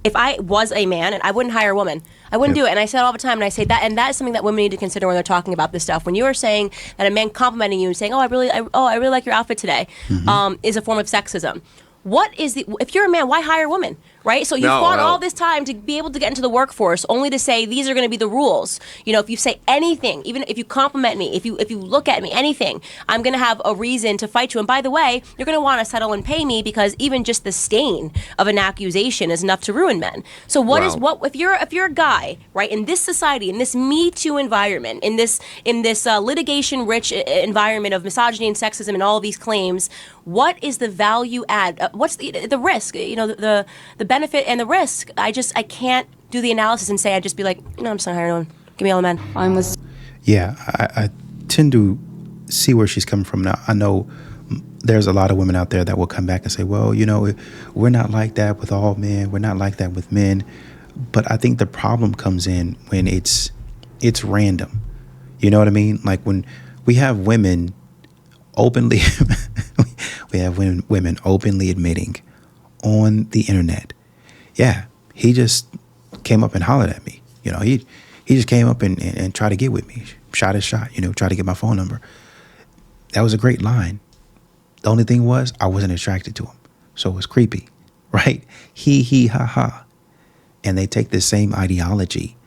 If I was a man, and I wouldn't hire a woman, I wouldn't do it. And I say it all the time, and I say that, and that is something that women need to consider when they're talking about this stuff. When you are saying that a man complimenting you and saying, I really like your outfit today, is a form of sexism. If you're a man, why hire a woman, right? So you fought all this time to be able to get into the workforce, only to say these are going to be the rules. You know, if you say anything, even if you compliment me, if you look at me, anything, I'm going to have a reason to fight you. And by the way, you're going to want to settle and pay me, because even just the stain of an accusation is enough to ruin men. So if you're a guy, right, in this society, in this Me Too environment, in this litigation-rich environment of misogyny and sexism and all of these claims, what is the value add? What's the risk? You know, the benefit and the risk. I can't do the analysis and say, I'd just be like, no, I'm just not hiring anyone. Give me all the men. I tend to see where she's coming from now. I know there's a lot of women out there that will come back and say, well, you know, we're not like that with all men. We're not like that with men. But I think the problem comes in when it's random. You know what I mean? Like when we have women openly women openly admitting on the internet, yeah, he just came up and hollered at me. You know, he just came up and tried to get with me, shot his shot, you know, tried to get my phone number. That was a great line. The only thing was I wasn't attracted to him. So it was creepy, right? He, ha, ha. And they take this same ideology.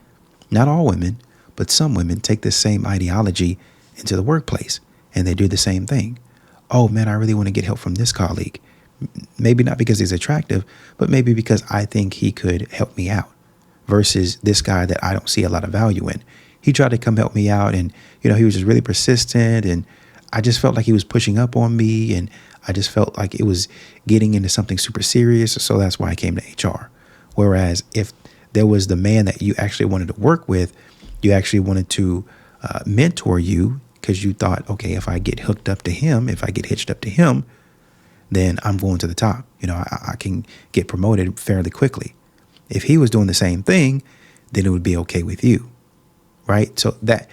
Not all women, but some women take this same ideology into the workplace, and they do the same thing. Oh man, I really want to get help from this colleague. Maybe not because he's attractive, but maybe because I think he could help me out, versus this guy that I don't see a lot of value in. He tried to come help me out, and you know, he was just really persistent, and I just felt like he was pushing up on me, and I just felt like it was getting into something super serious. So that's why I came to HR. Whereas if there was the man that you actually wanted to work with, you actually wanted to mentor you, because you thought, okay, if I get hooked up to him, if I get hitched up to him, then I'm going to the top. You know, I can get promoted fairly quickly. If he was doing the same thing, then it would be okay with you, right? So that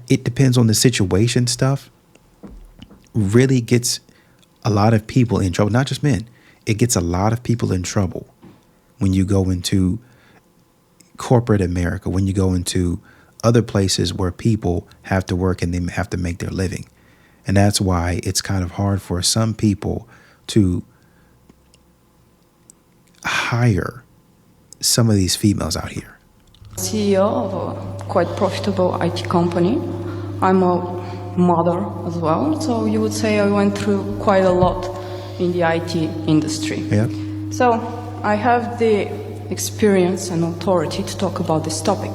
it depends on the situation stuff really gets a lot of people in trouble, not just men. It gets a lot of people in trouble when you go into corporate America, when you go into other places where people have to work and they have to make their living. And that's why it's kind of hard for some people to hire some of these females out here. CEO of a quite profitable IT company. I'm a mother as well, so you would say I went through quite a lot in the IT industry. Yep. So I have the experience and authority to talk about this topic.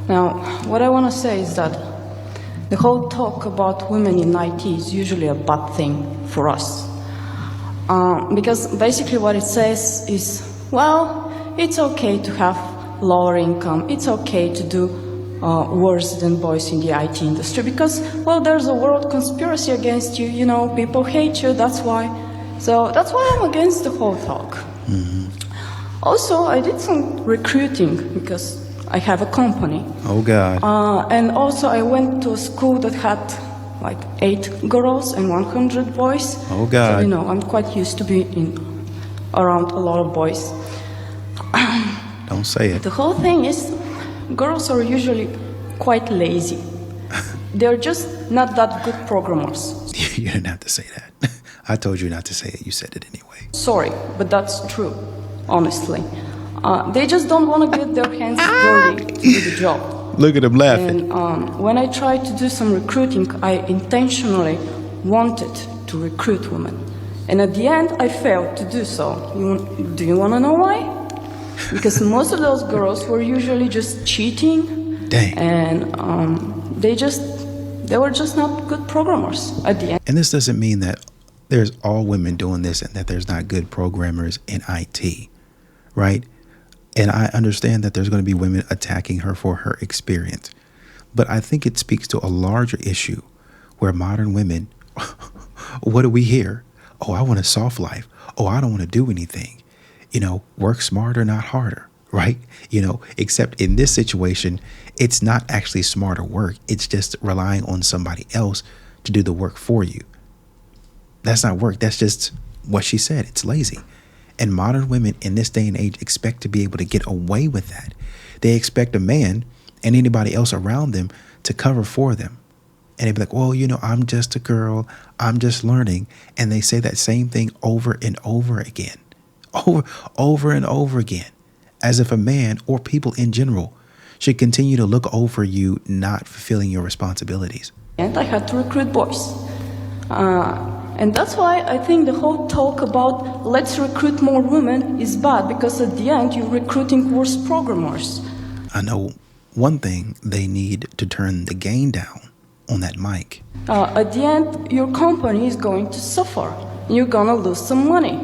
Now, what I want to say is that the whole talk about women in IT is usually a bad thing for us. Because basically what it says is, well, it's okay to have lower income, it's okay to do worse than boys in the IT industry because, well, there's a world conspiracy against you, you know, people hate you, that's why. So that's why I'm against the whole talk. Mm-hmm. Also, I did some recruiting because I have a company. Oh, God. And also I went to a school that had like 8 girls and 100 boys. Oh, God. So, you know, I'm quite used to being around a lot of boys. Don't say it. The whole thing is, girls are usually quite lazy. They're just not that good programmers. You didn't have to say that. I told you not to say it. You said it anyway. Sorry, but that's true, honestly. They just don't want to get their hands dirty to do the job. Look at them laughing. And when I tried to do some recruiting, I intentionally wanted to recruit women. And at the end, I failed to do so. Do you want to know why? Because most of those girls were usually just cheating. Dang. And they were just not good programmers at the end. And this doesn't mean that there's all women doing this and that there's not good programmers in IT, right? And I understand that there's going to be women attacking her for her experience. But I think it speaks to a larger issue where modern women, what do we hear? Oh, I want a soft life. Oh, I don't want to do anything. You know, work smarter, not harder, right? You know, except in this situation, it's not actually smarter work. It's just relying on somebody else to do the work for you. That's not work. That's just what she said. It's lazy. And modern women in this day and age expect to be able to get away with that. They expect a man and anybody else around them to cover for them. And they'd be like, well, I'm just a girl. I'm just learning. And they say that same thing over and over again, over and over again, as if a man or people in general should continue to look over you, not fulfilling your responsibilities. And I had to recruit boys. And that's why I think the whole talk about let's recruit more women is bad, because at the end you're recruiting worse programmers. I know one thing: they need to turn the gain down on that mic. At the end, your company is going to suffer. You're gonna lose some money.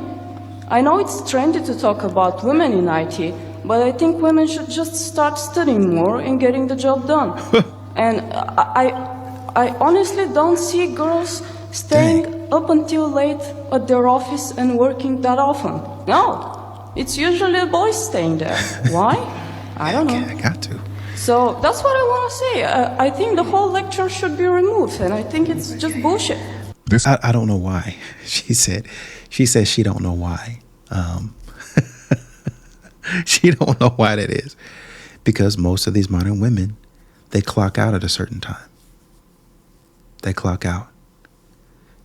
I know it's trendy to talk about women in IT, but I think women should just start studying more and getting the job done. And I honestly don't see girls staying up until late at their office and working that often. No, it's usually boys staying there. Why? I don't know. I got to. So that's what I want to say. I think the whole lecture should be removed, and I think it's just bullshit. I don't know why. She says she don't know why. She don't know why that is. Because most of these modern women, they clock out at a certain time. They clock out.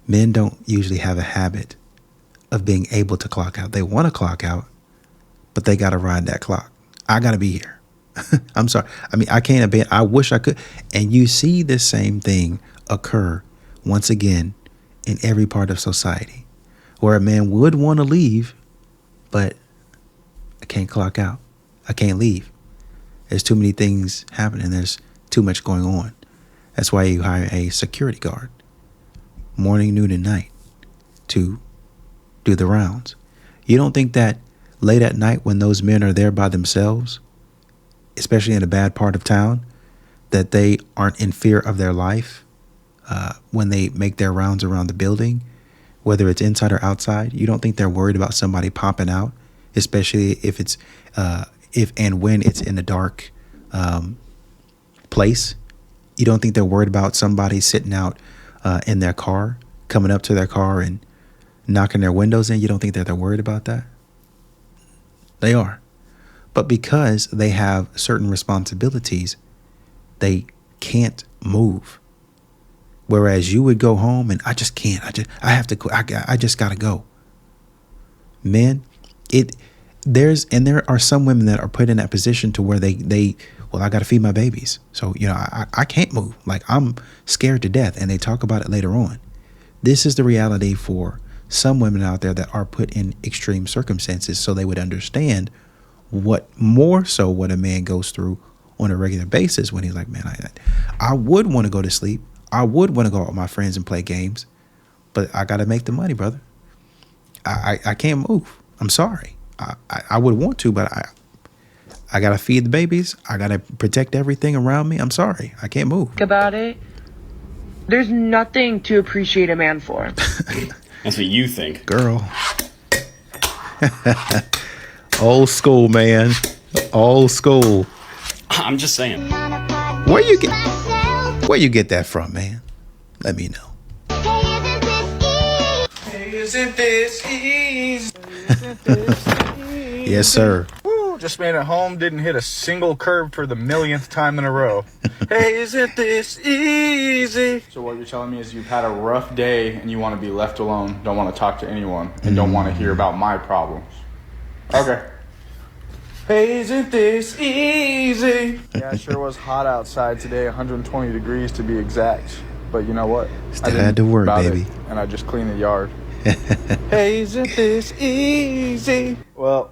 Men don't usually have a habit of being able to clock out. They want to clock out, but they got to ride that clock. I got to be here. I'm sorry. I mean, I can't abandon. I wish I could. And you see this same thing occur once again in every part of society, where a man would want to leave, but I can't clock out. I can't leave. There's too many things happening. There's too much going on. That's why you hire a security guard, morning, noon, and night, to do the rounds. You don't think that late at night, when those men are there by themselves, especially in a bad part of town, that they aren't in fear of their life when they make their rounds around the building, whether it's inside or outside? You don't think they're worried about somebody popping out, especially if it's if and when it's in a dark place? You don't think they're worried about somebody sitting out in their car, coming up to their car and knocking their windows in? You don't think that they're worried about that? They are. But because they have certain responsibilities, they can't move. Whereas you would go home and I just can't. I have to. I just got to go. Men, there are some women that are put in that position to where well, I got to feed my babies. So, I can't move. Like, I'm scared to death. And they talk about it later on. This is the reality for some women out there that are put in extreme circumstances, so they would understand what a man goes through on a regular basis when he's like, man, I would want to go to sleep. I would want to go out with my friends and play games, but I got to make the money, brother. I can't move. I'm sorry. I would want to, but I got to feed the babies. I got to protect everything around me. I'm sorry. I can't move. Think about it. There's nothing to appreciate a man for. That's what you think. Girl. Old school, man. Old school. I'm just saying. Where you get that from, man? Let me know. Isn't this easy? Yes, sir. Woo, just made it home. Didn't hit a single curve for the millionth time in a row. Hey, isn't this easy? So what you're telling me is you've had a rough day and you want to be left alone, don't want to talk to anyone, and don't want to hear about my problems. Okay. Hey, isn't this easy? Yeah, it sure was hot outside today, 120 degrees to be exact. But you know what? Still had to work, baby. And I just cleaned the yard. Hey, isn't this easy? Well,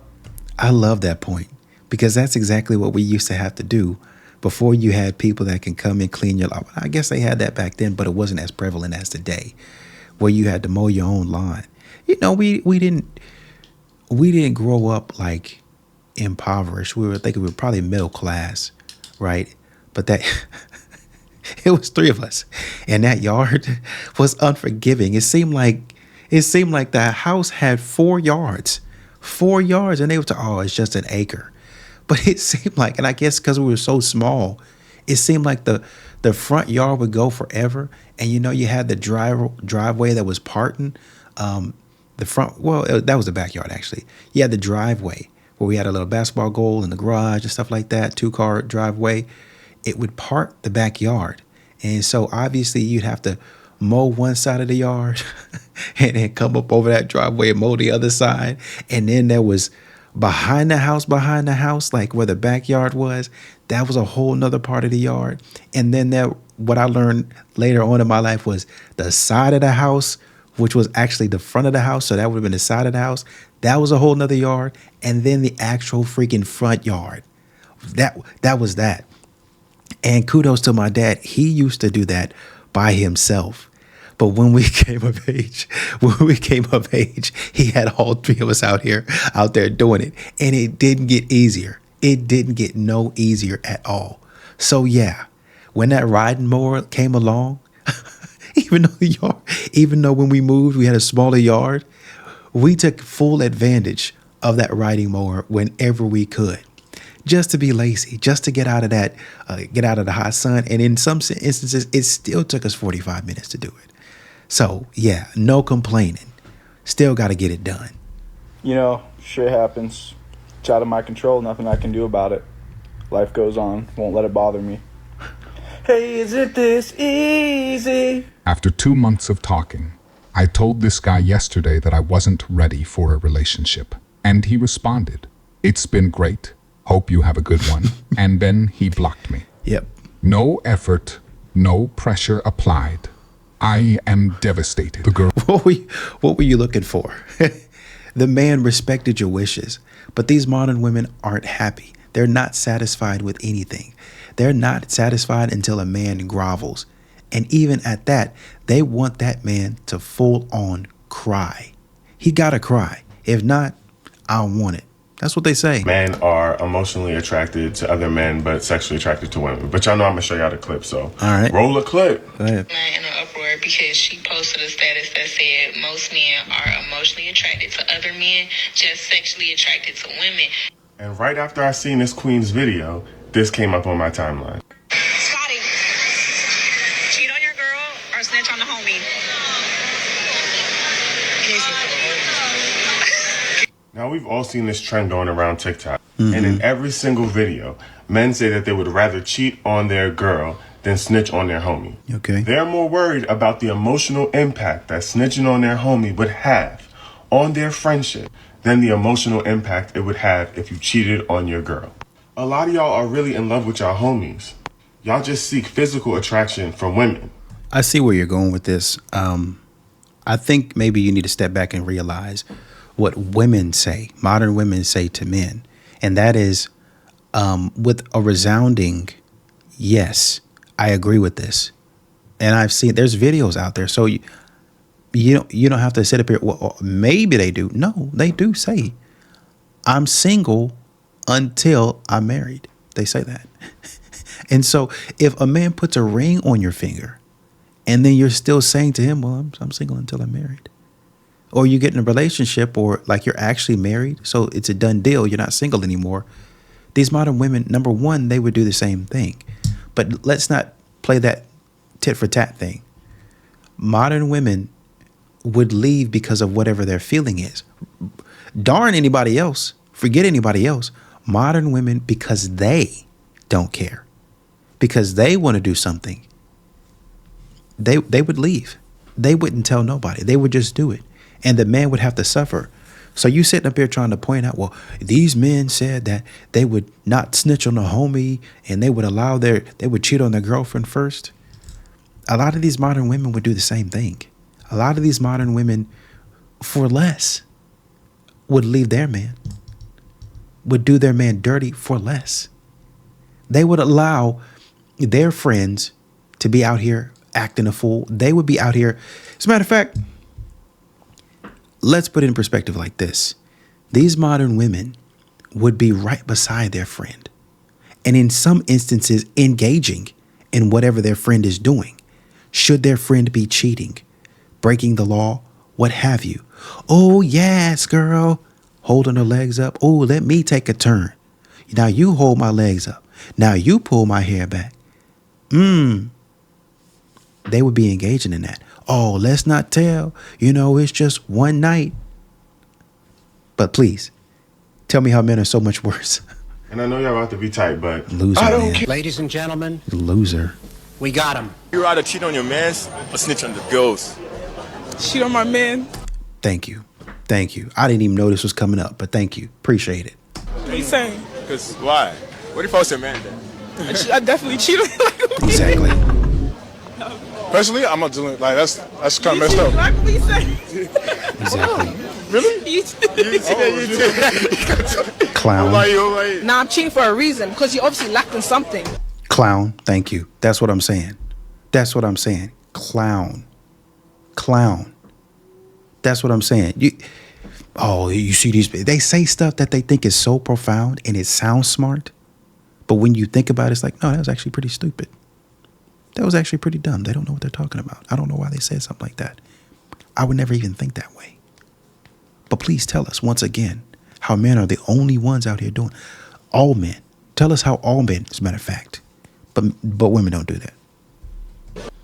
I love that point, because that's exactly what we used to have to do before you had people that can come and clean your lawn. I guess they had that back then, but it wasn't as prevalent as today, where you had to mow your own lawn. We didn't grow up like impoverished. We were probably middle class, right? But that it was three of us, and that yard was unforgiving. It seemed like the house had 4 yards, and they were it's just an acre. But it seemed like, and I guess because we were so small, it seemed like the front yard would go forever. And you had the driveway that was parting, the front. Well, that was the backyard actually. You had the driveway where we had a little basketball goal in the garage and stuff like that. 2-car driveway. It would part the backyard, and so obviously you'd have to mow one side of the yard and then come up over that driveway and mow the other side. And then there was behind the house, like where the backyard was, that was a whole nother part of the yard. And then what I learned later on in my life was the side of the house, which was actually the front of the house. So that would have been the side of the house. That was a whole nother yard. And then the actual freaking front yard. That was that. And kudos to my dad. He used to do that by himself. But when we came of age, he had all three of us out there doing it. And it didn't get easier. It didn't get no easier at all. So yeah, when that riding mower came along, even though when we moved, we had a smaller yard, we took full advantage of that riding mower whenever we could. Just to be lazy, just to get out of the hot sun. And in some instances, it still took us 45 minutes to do it. So yeah, no complaining. Still got to get it done. You know, shit happens. It's out of my control. Nothing I can do about it. Life goes on. Won't let it bother me. Hey, is it this easy? After 2 months of talking, I told this guy yesterday that I wasn't ready for a relationship. And he responded, "It's been great. Hope you have a good one." And then he blocked me. Yep. No effort, no pressure applied. I am devastated. The girl. What were you looking for? The man respected your wishes, but these modern women aren't happy. They're not satisfied with anything. They're not satisfied until a man grovels. And even at that, they want that man to full on cry. He gotta cry. If not, I don't want it. That's what they say. Men are emotionally attracted to other men, but sexually attracted to women. But y'all know I'm going to show y'all the clip, so all right. Roll a clip. Go ahead. In an uproar because she posted a status that said most men are emotionally attracted to other men, just sexually attracted to women. And right after I seen this queen's video, this came up on my timeline. Scotty, cheat on your girl or snitch on the homie? Now, we've all seen this trend going around TikTok. Mm-hmm. And in every single video, men say that they would rather cheat on their girl than snitch on their homie. Okay. They're more worried about the emotional impact that snitching on their homie would have on their friendship than the emotional impact it would have if you cheated on your girl. A lot of y'all are really in love with y'all homies. Y'all just seek physical attraction from women. I see where you're going with this. I think maybe you need to step back and realize what women say, modern women say to men. And that is with a resounding, yes, I agree with this. And I've seen, there's videos out there. So you don't have to sit up here. Well, maybe they do. No, they do say, I'm single until I'm married. They say that. And so if a man puts a ring on your finger and then you're still saying to him, well, I'm single until I'm married. Or you get in a relationship or like you're actually married. So it's a done deal. You're not single anymore. These modern women, number one, they would do the same thing. But let's not play that tit for tat thing. Modern women would leave because of whatever their feeling is. Darn anybody else. Forget anybody else. Modern women, because they don't care, because they want to do something, they would leave. They wouldn't tell nobody. They would just do it. And the man would have to suffer. So you sitting up here trying to point out, well, these men said that they would not snitch on a homie and they would cheat on their girlfriend first. A lot of these modern women would do the same thing. A lot of these modern women, for less, would leave their man, would do their man dirty for less. They would allow their friends to be out here acting a fool. They would be out here. As a matter of fact, let's put it in perspective like this. These modern women would be right beside their friend, and in some instances engaging in whatever their friend is doing. Should their friend be cheating, breaking the law, what have you? Oh, yes, girl. Holding her legs up. Oh, let me take a turn. Now you hold my legs up. Now you pull my hair back. They would be engaging in that. Oh, let's not tell. It's just one night. But please, tell me how men are so much worse. And I know y'all about to be tight, but Loser, I don't man. care. Ladies and gentlemen, Loser. we got him. You rather cheat on your mans or snitch on the girls? Cheat on my man. Thank you. Thank you. I didn't even know this was coming up, but thank you. Appreciate it. What are you saying? Because why? What if I was your man then? I definitely cheat on you. Exactly. Personally, I'm not doing like that's kind of messed up. What are you saying? Exactly. Really? You Clown. Nah, I'm cheating for a reason because you obviously lacked in something. Clown. Thank you. That's what I'm saying. That's what I'm saying. Clown. Clown. That's what I'm saying. You see these, they say stuff that they think is so profound and it sounds smart. But when you think about it, it's like, no, that was actually pretty stupid. That was actually pretty dumb. They don't know what they're talking about. I don't know why they said something like that. I would never even think that way. But please tell us once again how men are the only ones out here doing. All men. Tell us how all men, as a matter of fact. But women don't do that.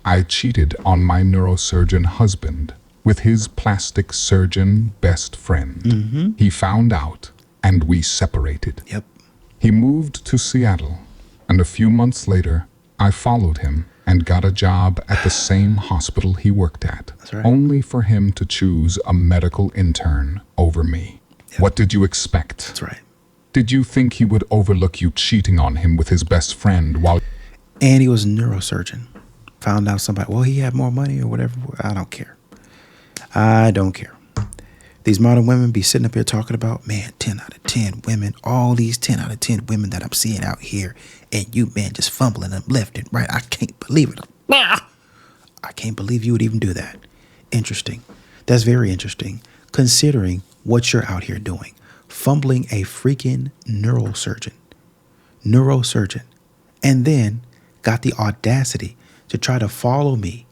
I cheated on my neurosurgeon husband with his plastic surgeon best friend. Mm-hmm. He found out and we separated. Yep. He moved to Seattle, and a few months later, I followed him and got a job at the same hospital he worked at, That's right. only for him to choose a medical intern over me. Yep. What did you expect? That's right. Did you think he would overlook you cheating on him with his best friend while... And he was a neurosurgeon. Found out somebody, well, he had more money or whatever. I don't care. I don't care. These modern women be sitting up here talking about, man, 10 out of 10 women, all these 10 out of 10 women that I'm seeing out here, and you, man, just fumbling them left and right. I can't believe it. I can't believe you would even do that. Interesting. That's very interesting, considering what you're out here doing. Fumbling a freaking neurosurgeon. And then got the audacity to try to follow me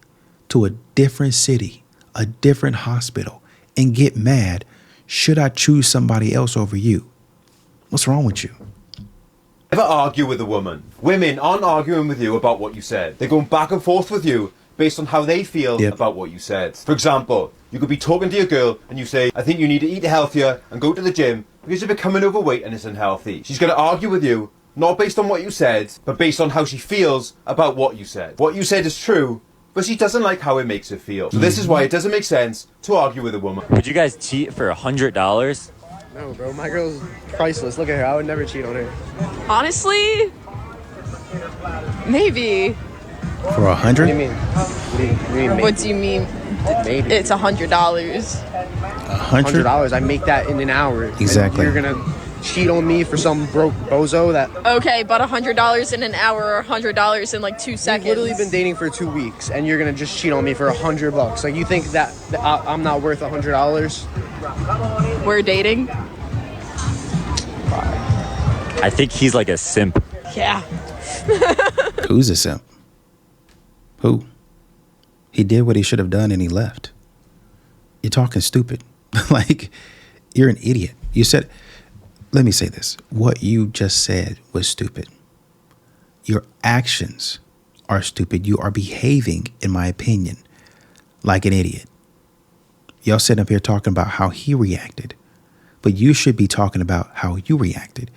to a different city, a different hospital, and get mad should I choose somebody else over you. What's wrong with you? Never argue with a woman. Women aren't arguing with you about what you said. They're going back and forth with you based on how they feel about what you said. For example, you could be talking to your girl and you say, I think you need to eat healthier and go to the gym because you're becoming overweight and it's unhealthy. She's going to argue with you, not based on what you said, but based on how she feels about what you said. What you said is true, but she doesn't like how it makes her feel. So this is why it doesn't make sense to argue with a woman. Would you guys cheat for $100? No, bro. My girl's priceless. Look at her. I would never cheat on her. Honestly, maybe. For 100? What do you mean? What do you mean? Maybe. It's $100. $100? I make that in an hour. Exactly. And you're gonna cheat on me for some broke bozo that... Okay, but $100 in an hour or $100 in like 2 seconds. We've literally been dating for 2 weeks and you're gonna just cheat on me for $100. Like, you think that I'm not worth $100? We're dating? I think he's like a simp. Yeah. Who's a simp? Who? He did what he should have done and he left. You're talking stupid. Like, you're an idiot. You said... Let me say this. What you just said was stupid. Your actions are stupid. You are behaving, in my opinion, like an idiot. Y'all sitting up here talking about how he reacted, but you should be talking about how you reacted.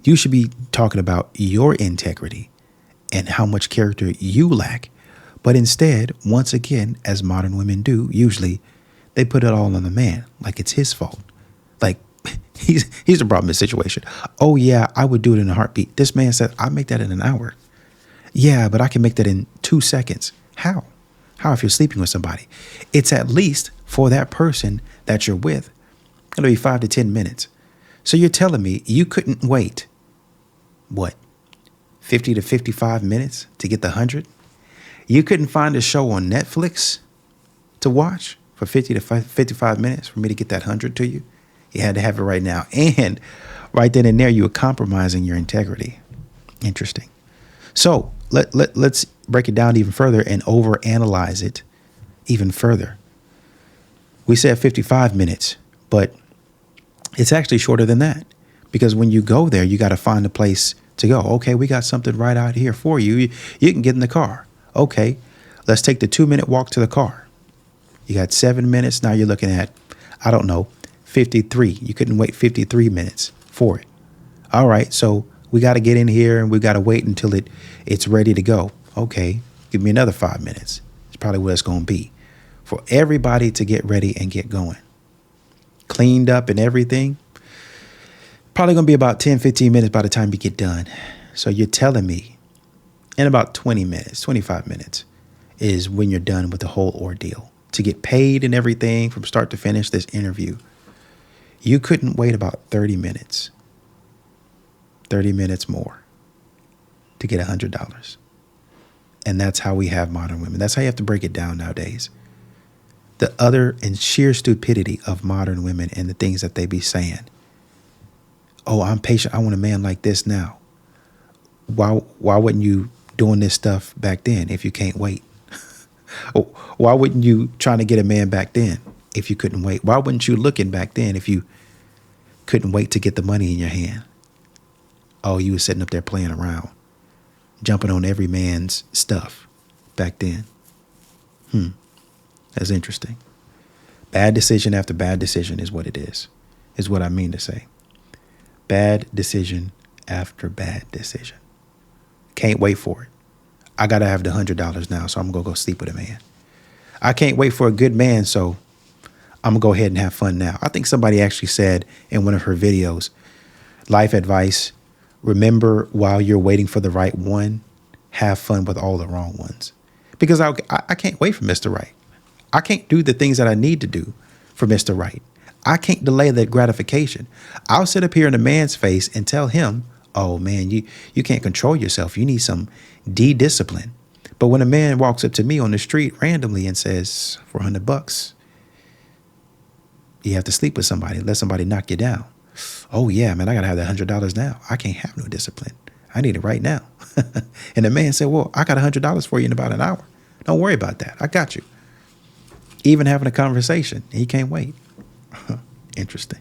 You should be talking about your integrity and how much character you lack. But instead, once again, as modern women do, usually they put it all on the man, like it's his fault. Like, he's the problem in the situation. Oh, yeah, I would do it in a heartbeat. This man said, I make that in an hour. Yeah, but I can make that in 2 seconds. How? How if you're sleeping with somebody? It's at least for that person that you're with, going to be 5 to 10 minutes. So you're telling me you couldn't wait, what, 50 to 55 minutes to get the 100? You couldn't find a show on Netflix to watch for 50 to 55 minutes for me to get that 100 to you? You had to have it right now. And right then and there, you were compromising your integrity. Interesting. So let's break it down even further and overanalyze it even further. We said 55 minutes, but it's actually shorter than that. Because when you go there, you got to find a place to go. Okay, we got something right out here for you. You can get in the car. Okay, let's take the 2-minute walk to the car. You got 7 minutes. Now you're looking at, I don't know, 53. You couldn't wait 53 minutes for it. All right, so we got to get in here and we got to wait until it's ready to go. Okay, give me another 5 minutes. It's probably what it's going to be for everybody to get ready and get going. Cleaned up and everything. Probably going to be about 10, 15 minutes by the time you get done. So you're telling me in about 20 minutes, 25 minutes is when you're done with the whole ordeal. To get paid and everything from start to finish this interview, you couldn't wait about 30 minutes. 30 minutes more to get $100. And that's how we have modern women. That's how you have to break it down nowadays. The utter and sheer stupidity of modern women and the things that they be saying. Oh, I'm patient. I want a man like this now. Why wouldn't you doing this stuff back then if you can't wait? Why wouldn't you trying to get a man back then if you couldn't wait? Why wouldn't you looking back then if you couldn't wait to get the money in your hand? Oh, you were sitting up there playing around, jumping on every man's stuff back then. That's interesting. Bad decision after bad decision is what it is what I mean to say. Bad decision after bad decision. Can't wait for it. I got to have the $100 now, so I'm going to go sleep with a man. I can't wait for a good man, so I'm going to go ahead and have fun now. I think somebody actually said in one of her videos, life advice, remember while you're waiting for the right one, have fun with all the wrong ones. Because I can't wait for Mr. Right. I can't do the things that I need to do for Mr. Right. I can't delay that gratification. I'll sit up here in a man's face and tell him, oh man, you can't control yourself. You need some discipline. But when a man walks up to me on the street randomly and says, for $100, you have to sleep with somebody, let somebody knock you down. Oh yeah, man, I gotta have that $100 now. I can't have no discipline. I need it right now. And the man said, well, I got $100 for you in about an hour. Don't worry about that. I got you. Even having a conversation, he can't wait. Interesting.